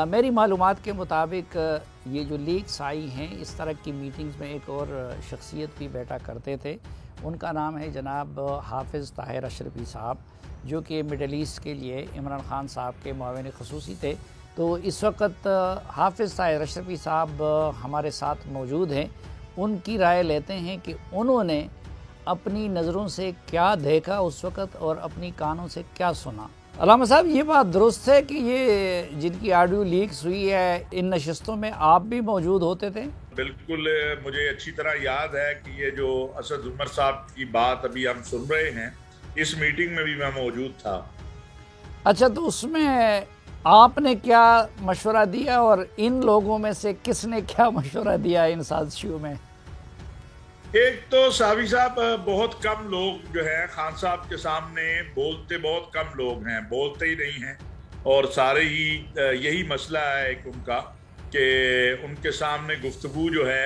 میری معلومات کے مطابق یہ جو لیکس آئی ہیں اس طرح کی میٹنگز میں ایک اور شخصیت بھی بیٹھا کرتے تھے. ان کا نام ہے جناب حافظ طاہر اشرفی صاحب، جو کہ مڈل ایسٹ کے لیے عمران خان صاحب کے معاون خصوصی تھے. تو اس وقت حافظ طاہر اشرفی صاحب ہمارے ساتھ موجود ہیں. ان کی رائے لیتے ہیں کہ انہوں نے اپنی نظروں سے کیا دیکھا اس وقت اور اپنی کانوں سے کیا سنا. علامہ صاحب، یہ بات درست ہے کہ یہ جن کی آڈیو لیکس ہوئی ہے ان نشستوں میں آپ بھی موجود ہوتے تھے؟ بالکل، مجھے اچھی طرح یاد ہے کہ یہ جو اسد عمر صاحب کی بات ابھی ہم سن رہے ہیں، اس میٹنگ میں بھی میں موجود تھا. اچھا، تو اس میں آپ نے کیا مشورہ دیا اور ان لوگوں میں سے کس نے کیا مشورہ دیا ان سازشوں میں؟ ایک تو صحافی صاحب، بہت کم لوگ جو ہے خان صاحب کے سامنے بولتے، بہت کم لوگ ہیں، بولتے ہی نہیں ہیں. اور سارے ہی یہی مسئلہ ہے ایک ان کا کہ ان کے سامنے گفتگو جو ہے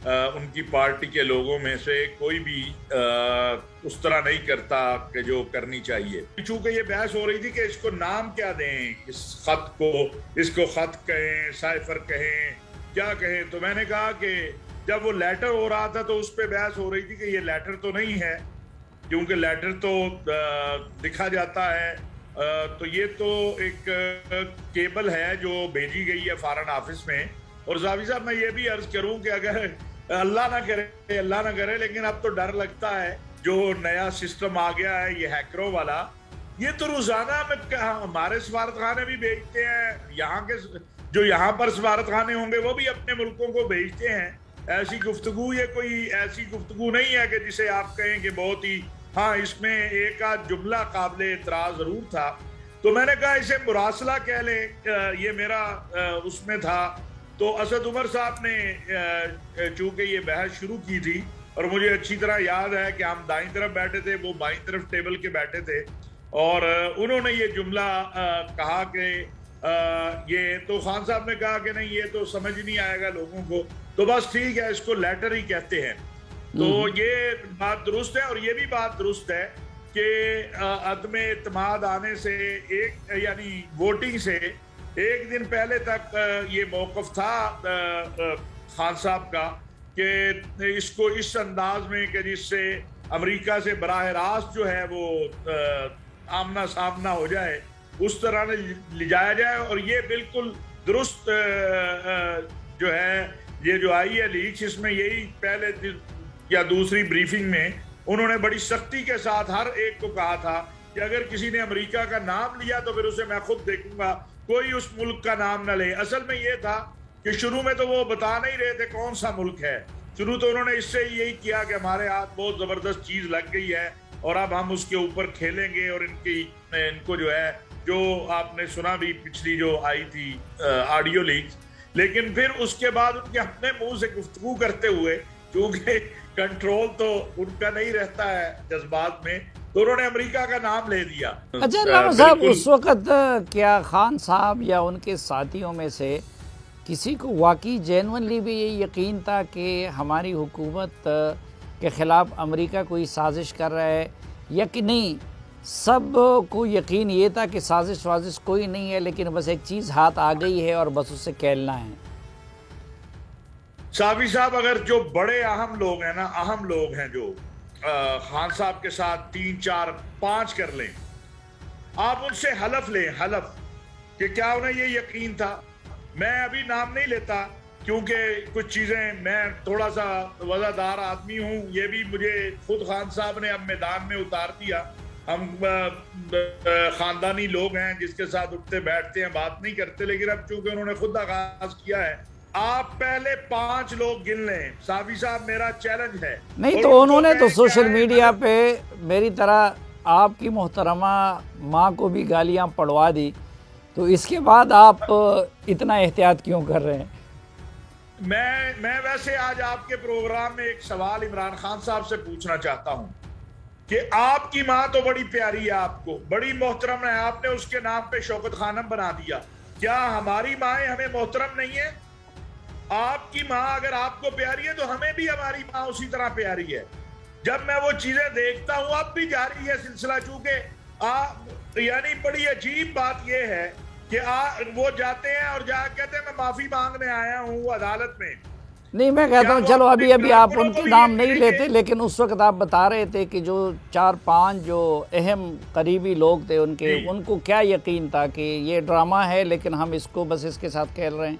ان کی پارٹی کے لوگوں میں سے کوئی بھی اس طرح نہیں کرتا کہ جو کرنی چاہیے. چونکہ یہ بحث ہو رہی تھی کہ اس کو نام کیا دیں، اس خط کو، اس کو خط کہیں، سائفر کہیں، کیا کہیں. تو میں نے کہا کہ جب وہ لیٹر ہو رہا تھا تو اس پہ بحث ہو رہی تھی کہ یہ لیٹر تو نہیں ہے، کیونکہ لیٹر تو لکھا جاتا ہے. تو یہ تو ایک کیبل ہے جو بھیجی گئی ہے فارن آفس میں. اور صحافی صاحب، میں یہ بھی عرض کروں کہ اگر اللہ نہ کرے لیکن اب تو ڈر لگتا ہے، جو نیا سسٹم آ گیا ہے یہ ہیکروں والا، یہ تو روزانہ میں ہمارے سفارت خانے بھی بھیجتے ہیں، یہاں کے جو یہاں پر سفارت خانے ہوں گے وہ بھی اپنے ملکوں کو بھیجتے ہیں. ایسی گفتگو، یہ کوئی ایسی گفتگو نہیں ہے کہ جسے آپ کہیں کہ بہت ہی، ہاں اس میں ایک آدھ جملہ قابل اعتراض ضرور تھا. تو میں نے کہا اسے مراسلہ کہہ لیں، یہ میرا اس میں تھا. تو اسد عمر صاحب نے چونکہ یہ بحث شروع کی تھی، اور مجھے اچھی طرح یاد ہے کہ ہم دائیں طرف بیٹھے تھے، وہ بائیں طرف ٹیبل کے بیٹھے تھے، اور انہوں نے یہ جملہ کہا کہ یہ تو خان صاحب نے کہا کہ نہیں، یہ تو سمجھ نہیں آئے گا لوگوں کو، تو بس ٹھیک ہے، اس کو لیٹر ہی کہتے ہیں. تو یہ بات درست ہے. اور یہ بھی بات درست ہے کہ عدم اعتماد آنے سے یعنی ووٹنگ سے ایک دن پہلے تک یہ موقف تھا خان صاحب کا کہ اس کو اس انداز میں کہ جس سے امریکہ سے براہ راست جو ہے وہ آمنا سامنا ہو جائے، اس طرح لے جایا جائے. اور یہ بالکل درست جو ہے یہ جو آئی ہے لیکس، اس میں یہی پہلے یا دوسری بریفنگ میں انہوں نے بڑی سختی کے ساتھ ہر ایک کو کہا تھا کہ اگر کسی نے امریکہ کا نام لیا تو پھر اسے میں خود دیکھوں گا، کوئی اس ملک کا نام نہ لے. اصل میں یہ تھا کہ شروع میں تو وہ بتا نہیں رہے تھے کون سا ملک ہے، شروع تو انہوں نے اس سے یہی کیا کہ ہمارے ہاتھ بہت زبردست چیز لگ گئی ہے اور اب ہم اس کے اوپر کھیلیں گے. اور ان کو جو ہے، جو آپ نے سنا بھی پچھلی جو آئی تھی آڈیو لیکس، لیکن پھر اس کے بعد ان کے اپنے منہ سے گفتگو کرتے ہوئے، کیونکہ کنٹرول تو ان کا نہیں رہتا ہے جذبات میں، تو انہوں نے امریکہ کا نام لے دیا. اچھا علامہ صاحب، اس وقت کیا خان صاحب یا ان کے ساتھیوں میں سے کسی کو واقعی جینونلی بھی یہ یقین تھا کہ ہماری حکومت کے خلاف امریکہ کوئی سازش کر رہا ہے، یا کہ نہیں سب کو یقین یہ تھا کہ سازش وازش کوئی نہیں ہے، لیکن بس ایک چیز ہاتھ آ گئی ہے اور بس اس سے کھیلنا ہے؟ صحافی صاحب، اگر جو بڑے اہم لوگ ہیں نا، اہم لوگ ہیں جو خان صاحب کے ساتھ 3 4 5 کر لیں، آپ ان سے حلف لیں، حلف کہ کیا انہیں یہ یقین تھا. میں ابھی نام نہیں لیتا کیونکہ کچھ چیزیں، میں تھوڑا سا وزادار آدمی ہوں، یہ بھی مجھے خود خان صاحب نے اب میدان میں اتار دیا. ہم خاندانی لوگ ہیں جس کے ساتھ اٹھتے بیٹھتے ہیں، بات نہیں کرتے، لیکن اب چونکہ انہوں نے خود آغاز کیا ہے، آپ پہلے 5 لوگ گن لیں. صحافی صاحب، میرا چیلنج ہے. نہیں تو انہوں نے تو سوشل میڈیا پہ میری طرح آپ کی محترمہ ماں کو بھی گالیاں پڑوا دی، تو اس کے بعد آپ اتنا احتیاط کیوں کر رہے ہیں؟ میں ویسے آج آپ کے پروگرام میں ایک سوال عمران خان صاحب سے پوچھنا چاہتا ہوں کہ آپ کی ماں تو بڑی پیاری ہے، آپ کو بڑی محترم ہے، آپ نے اس کے نام پہ شوکت خانم بنا دیا، کیا ہماری مائیں ہمیں محترم نہیں ہیں؟ آپ کی ماں اگر آپ کو پیاری ہے تو ہمیں بھی ہماری ماں اسی طرح پیاری ہے. جب میں وہ چیزیں دیکھتا ہوں، اب بھی جاری ہے سلسلہ، چونکہ یعنی بڑی عجیب بات یہ ہے کہ کہ وہ جاتے ہیں اور جا کہتے ہیں میں معافی مانگنے آیا ہوں عدالت میں. نہیں میں کہتا ہوں چلو ابھی آپ ان کے نام نہیں لیتے، لیکن اس وقت آپ بتا رہے تھے کہ جو 4-5 جو اہم قریبی لوگ تھے ان کو کیا یقین تھا کہ یہ ڈرامہ ہے لیکن ہم اس کو بس اس کے ساتھ کھیل رہے ہیں.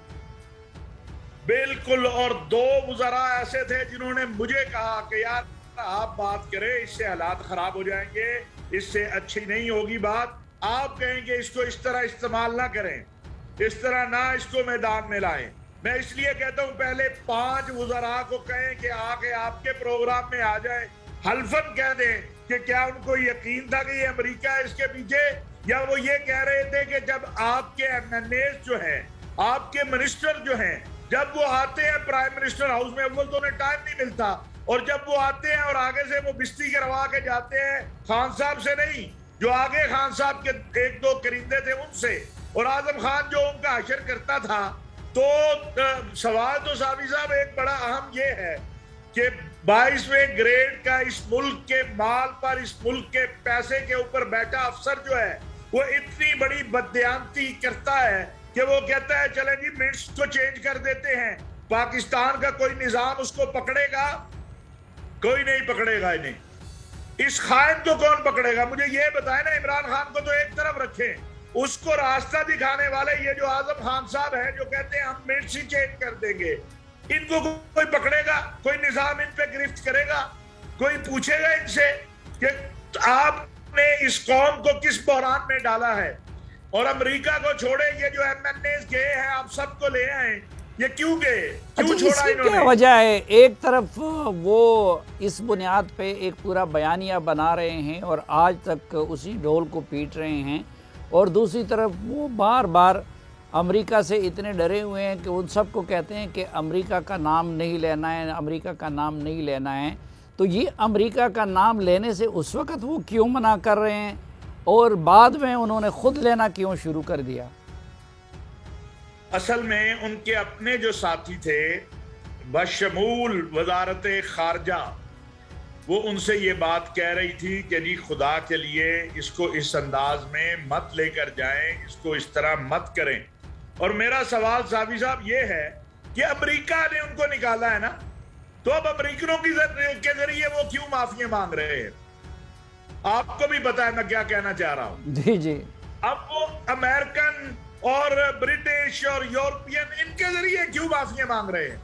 بالکل. اور 2 وزراء ایسے تھے جنہوں نے مجھے کہا کہ یار آپ بات کریں، اس سے حالات خراب ہو جائیں گے، اس سے اچھی نہیں ہوگی بات. آپ کہیں گے اس کو اس طرح استعمال نہ کریں، اس طرح نہ اس کو میدان میں لائیں. میں اس لیے کہتا ہوں پہلے 5 وزراء کو کہیں کہ آگے آپ کے پروگرام میں آ جائیں، حلفاً کہہ دیں کہ کیا ان کو یقین تھا کہ یہ امریکہ ہے اس کے پیچھے، یا وہ یہ کہہ رہے تھے کہ جب آپ کے ایم این ایز جو ہیں، آپ کے منسٹر جو ہیں، جب وہ آتے ہیں پرائم منسٹر ہاؤس میں، اول تو انہیں ٹائم نہیں ملتا، اور جب وہ آتے ہیں اور آگے سے وہ بستی کروا کے جاتے ہیں خان صاحب سے نہیں، جو آگے خان صاحب کے 1-2 کرندے تھے ان سے، اور اعظم خان جو ان کا حشر کرتا تھا. تو سوال تو صافی صاحب ایک بڑا اہم یہ ہے کہ 22ویں گریڈ کا اس ملک کے مال پر، اس ملک کے پیسے کے اوپر بیٹھا افسر جو ہے وہ اتنی بڑی بددیانتی کرتا ہے کہ وہ کہتا ہے چلیں جی منٹس کو چینج کر دیتے ہیں، پاکستان کا کوئی نظام اس کو پکڑے گا؟ کوئی نہیں پکڑے گا انہیں. اس خائن کو کون پکڑے گا؟ مجھے یہ بتائیں نا. عمران خان کو تو ایک طرف رکھیں، اس کو راستہ دکھانے والے یہ جو اعظم خان صاحب ہیں جو کہتے ہیں ہم منٹس ہی چینج کر دیں گے، ان کو کوئی پکڑے گا؟ کوئی نظام ان پہ گرفت کرے گا؟ کوئی پوچھے گا ان سے کہ آپ نے اس قوم کو کس بحران میں ڈالا ہے؟ اور امریکہ کو چھوڑے، یہ جو ایم این ایز گئے ہیں آپ سب کو لے آئیں، یہ کیوں گئے؟ کیوں چھوڑا انہوں نے؟ کیا وجہ ہے؟ ایک طرف وہ اس بنیاد پہ ایک پورا بیانیہ بنا رہے ہیں اور آج تک اسی ڈھول کو پیٹ رہے ہیں، اور دوسری طرف وہ بار بار امریکہ سے اتنے ڈرے ہوئے ہیں کہ ان سب کو کہتے ہیں کہ امریکہ کا نام نہیں لینا ہے، امریکہ کا نام نہیں لینا ہے. تو یہ امریکہ کا نام لینے سے اس وقت وہ کیوں منع کر رہے ہیں اور بعد میں انہوں نے خود لینا کیوں شروع کر دیا؟ اصل میں ان کے اپنے جو ساتھی تھے بشمول وزارت خارجہ، وہ ان سے یہ بات کہہ رہی تھی کہ جی خدا کے لیے اس کو اس انداز میں مت لے کر جائیں، اس کو اس طرح مت کریں. اور میرا سوال صافی صاحب یہ ہے کہ امریکہ نے ان کو نکالا ہے نا، تو اب امریکنوں کے ذریعے وہ کیوں معافی مانگ رہے ہیں؟ آپ کو بھی پتا ہے میں کیا کہنا چاہ رہا ہوں. جی جی. اب وہ امریکن اور برٹش اور یورپین ان کے ذریعے کیوں معافی مانگ رہے ہیں؟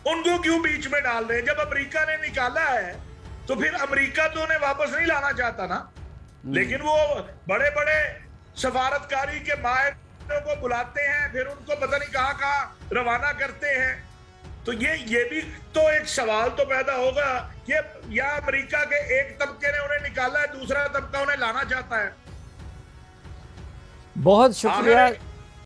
ان کو کیوں بیچ میں ڈال رہے ہیں؟ جب امریکہ نے نکالا ہے تو پھر امریکہ تو انہیں واپس نہیں لانا چاہتا نا، لیکن وہ بڑے بڑے سفارتکاری کے ماہروں کو بلاتے ہیں، پھر ان کو پتہ نہیں کہاں کہاں روانہ کرتے ہیں. تو یہ بھی تو ایک سوال تو پیدا ہوگا کہ یا امریکہ کے ایک طبقے نے انہیں نکالا ہے، دوسرا طبقہ انہیں لانا چاہتا ہے. بہت شکریہ